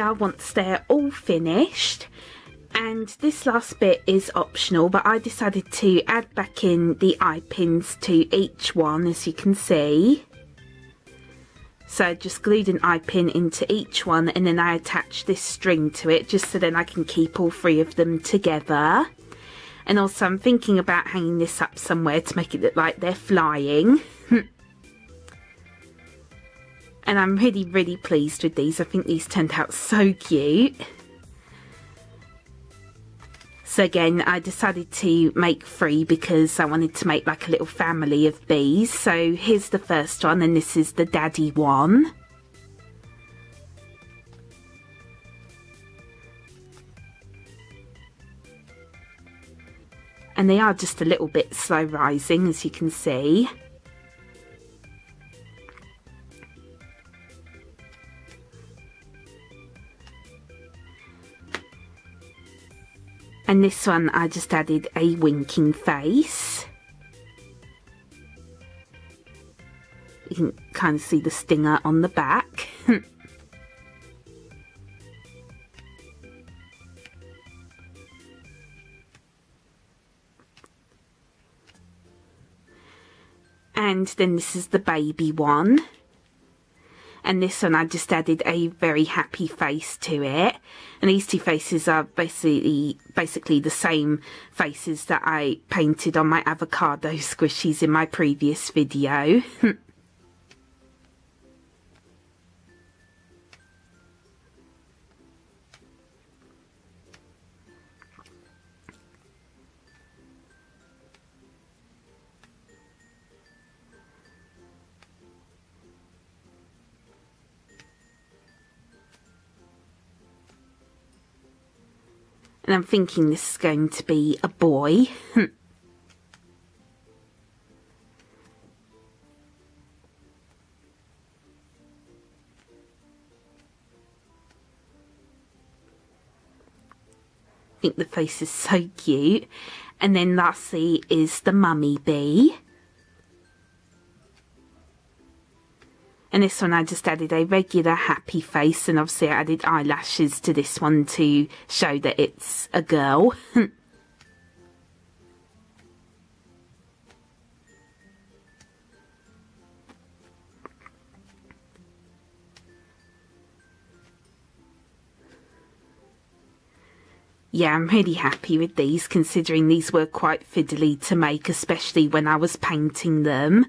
here, once they're all finished, and this last bit is optional, but I decided to add back in the eye pins to each one, as you can see. So I just glued an eye pin into each one, and then I attached this string to it just so then I can keep all three of them together. And also I'm thinking about hanging this up somewhere to make it look like they're flying. And I'm really pleased with these. I think these turned out so cute. So again, I decided to make 3 because I wanted to make like a little family of bees. So here's the first one, and this is the daddy one. And they are just a little bit slow rising, as you can see. And this one I just added a winking face. You can kind of see the stinger on the back. And then this is the baby one. And this one I just added a very happy face to it. And these two faces are basically the same faces that I painted on my avocado squishies in my previous video. And I'm thinking this is going to be a boy. I think the face is so cute. And then lastly is the mummy bee. And this one I just added a regular happy face, and obviously I added eyelashes to this one to show that it's a girl. Yeah, I'm really happy with these, considering these were quite fiddly to make, especially when I was painting them.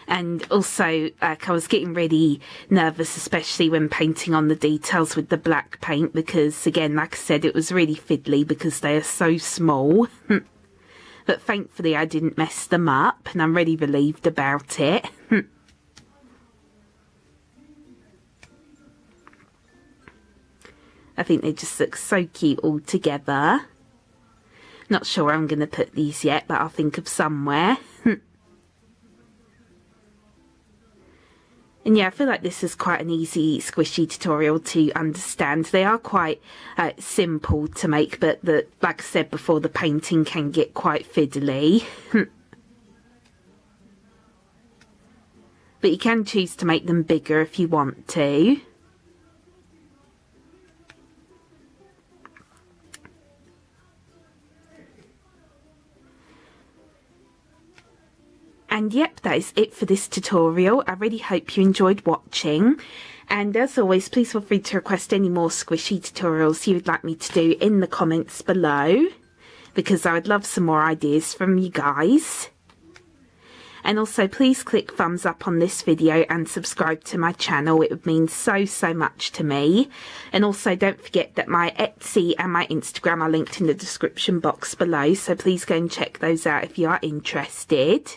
And also, like, I was getting really nervous, especially when painting on the details with the black paint, because again, like I said, it was really fiddly because they are so small. But thankfully I didn't mess them up, and I'm really relieved about it. I think they just look so cute all together. Not sure where I'm going to put these yet, but I'll think of somewhere. And yeah, I feel like this is quite an easy squishy tutorial to understand. They are quite simple to make, but like I said before, the painting can get quite fiddly. But you can choose to make them bigger if you want to. And yep, that is it for this tutorial. I really hope you enjoyed watching. And as always, please feel free to request any more squishy tutorials you would like me to do in the comments below, because I would love some more ideas from you guys. And also please click thumbs up on this video and subscribe to my channel. It would mean so much to me. And also don't forget that my Etsy and my Instagram are linked in the description box below, so please go and check those out if you are interested.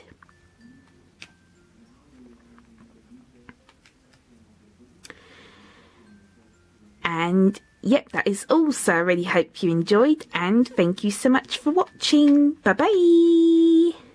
And yep, that is all. So I really hope you enjoyed, and thank you so much for watching. Bye bye.